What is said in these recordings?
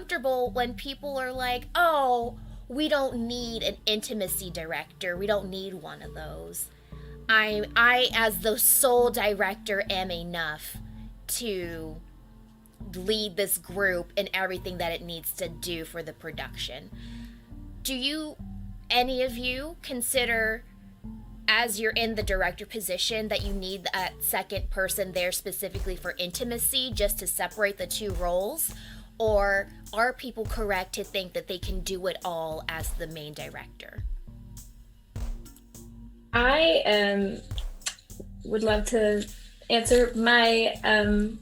uncomfortable when people are like, oh, we don't need an intimacy director. We don't need one of those. I as the sole director am enough to lead this group in everything that it needs to do for the production. Do you, any of you, consider as you're in the director position that you need that second person there specifically for intimacy just to separate the two roles? Or are people correct to think that they can do it all as the main director? I would love to answer my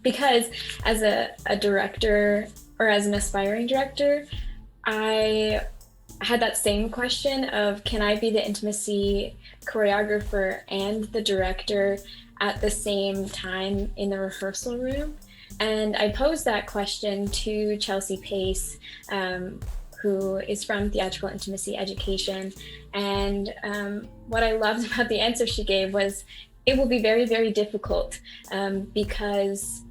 because as a director or as an aspiring director, I had that same question of, can I be the intimacy choreographer and the director at the same time in the rehearsal room? And I posed that question to Chelsea Pace, who is from Theatrical Intimacy Education. And what I loved about the answer she gave was, it will be very, very difficult because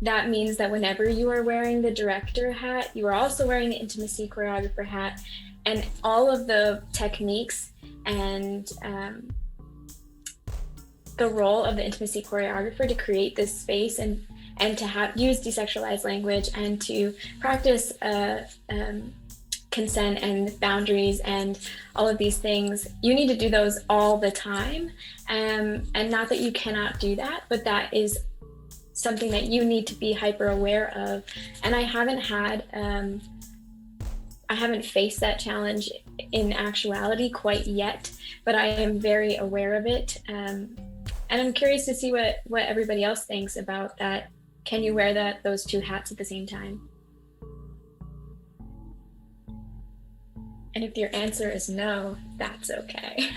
that means that whenever you are wearing the director hat, you are also wearing the intimacy choreographer hat, and all of the techniques and the role of the intimacy choreographer to create this space and to use desexualized language and to practice consent and boundaries and all of these things. You need to do those all the time. And not that you cannot do that, but that is something that you need to be hyper aware of. And I haven't faced that challenge in actuality quite yet, but I am very aware of it. And I'm curious to see what everybody else thinks about that. Can you wear those two hats at the same time? And if your answer is no, that's okay.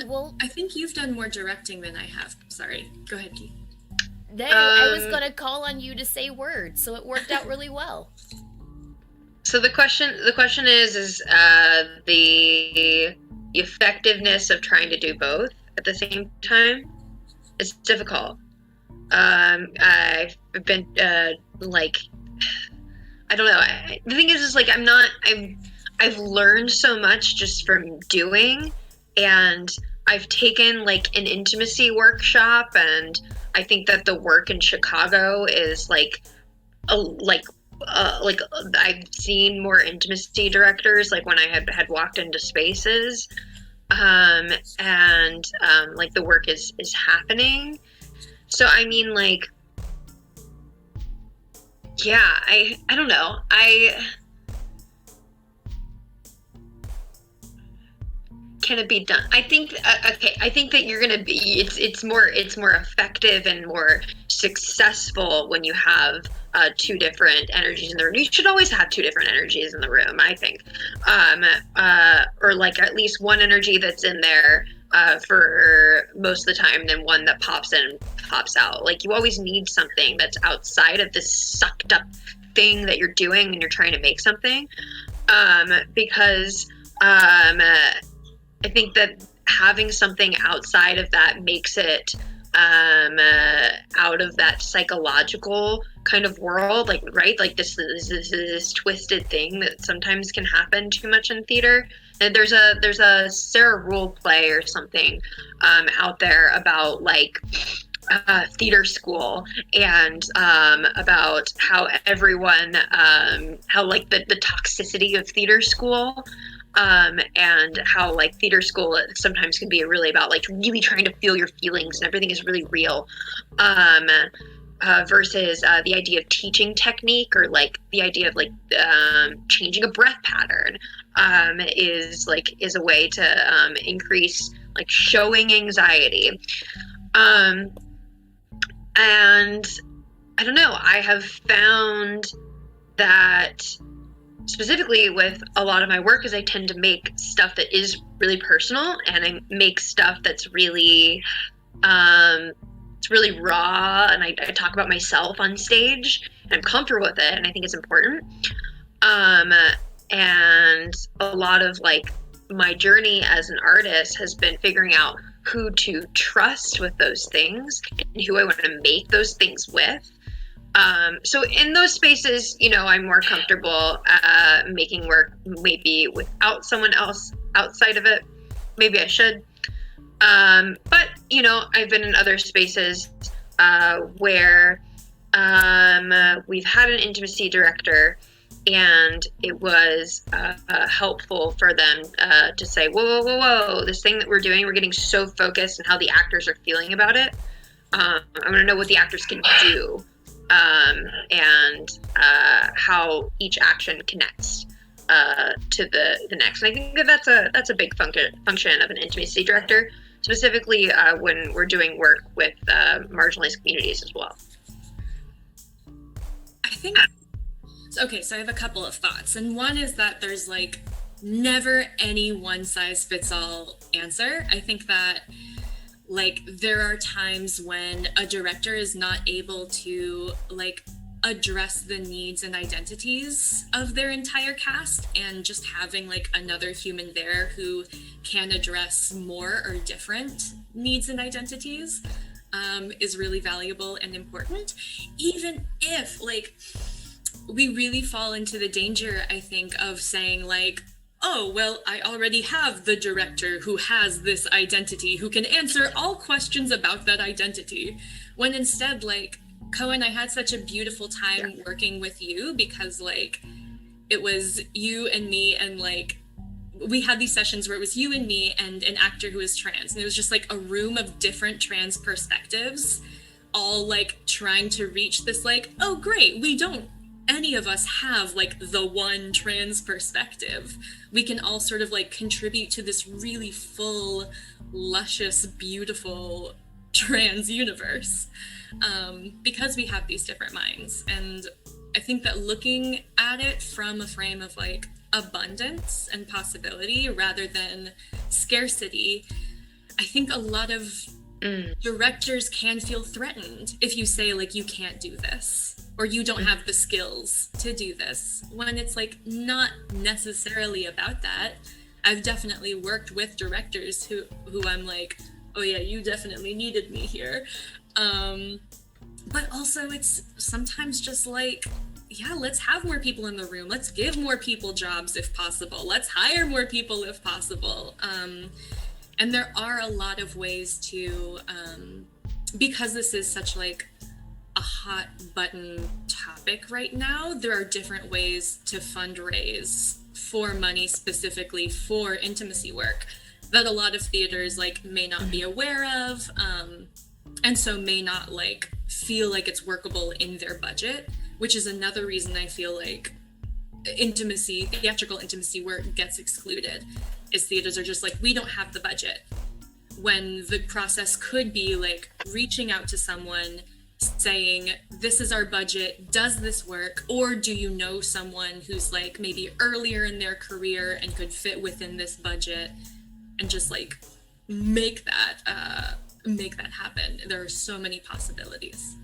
Well, I think you've done more directing than I have. Sorry, go ahead, Keith. No, I was gonna call on you to say words, so it worked out really well. So the question is the effectiveness of trying to do both at the same time. It's difficult. I've been I don't know. The thing is like I've learned so much just from doing, and I've taken like an intimacy workshop, and I think that the work in Chicago is I've seen more intimacy directors like when I had walked into spaces, and the work is happening. So I mean, like, yeah, I don't know. Can it be done? I think I think that you're gonna be. It's more effective and more successful when you have two different energies in the room. You should always have two different energies in the room, I think, or like at least one energy that's in there for most of the time, then one that pops in and pops out. Like you always need something that's outside of this sucked up thing that you're doing when you're trying to make something, because I think that having something outside of that makes it out of that psychological kind of world, like, right? Like this twisted thing that sometimes can happen too much in theater. And there's a Sarah Rule play or something out there about like theater school and about how everyone how like the toxicity of theater school, and how like theater school sometimes can be really about like really trying to feel your feelings and everything is really real, versus the idea of teaching technique, or like the idea of like changing a breath pattern is a way to increase like showing anxiety. And I don't know, I have found that specifically with a lot of my work is I tend to make stuff that is really personal, and I make stuff that's really it's really raw, and I talk about myself on stage, and I'm comfortable with it, and I think it's important. And a lot of like my journey as an artist has been figuring out who to trust with those things and who I want to make those things with. So in those spaces, I'm more comfortable making work maybe without someone else outside of it. Maybe I should. But, I've been in other spaces where we've had an intimacy director, and it was helpful for them to say, whoa, whoa, whoa, whoa, this thing that we're doing, we're getting so focused on how the actors are feeling about it. I want to know what the actors can do, and how each action connects to the next. And I think that's a big function of an intimacy director, specifically when we're doing work with marginalized communities as well. I think, okay, so I have a couple of thoughts. And one is that there's like never any one size fits all answer. I think that like there are times when a director is not able to like address the needs and identities of their entire cast, and just having like another human there who can address more or different needs and identities is really valuable and important, even if like we really fall into the danger, I think, of saying like, oh, well, I already have the director who has this identity, who can answer all questions about that identity. When instead, like, Cohen, I had such a beautiful time working with you, because like it was you and me, and like we had these sessions where it was you and me and an actor who is trans, and it was just like a room of different trans perspectives, all like trying to reach this like, oh great, we don't any of us have like the one trans perspective. We can all sort of like contribute to this really full, luscious, beautiful trans universe, because we have these different minds. And I think that looking at it from a frame of like abundance and possibility rather than scarcity, I think a lot of directors can feel threatened if you say like, you can't do this, or you don't have the skills to do this, when it's like not necessarily about that. I've definitely worked with directors who I'm like, oh yeah, you definitely needed me here. But also it's sometimes just like, yeah, let's have more people in the room. Let's give more people jobs if possible. Let's hire more people if possible. And there are a lot of ways to, because this is such like a hot button topic right now, there are different ways to fundraise for money specifically for intimacy work that a lot of theaters like may not be aware of, and so may not like feel like it's workable in their budget, which is another reason I feel like theatrical intimacy work gets excluded, is theaters are just like, we don't have the budget, when the process could be like reaching out to someone saying, this is our budget, does this work, or do you know someone who's like maybe earlier in their career and could fit within this budget, and just like make that happen. There are so many possibilities.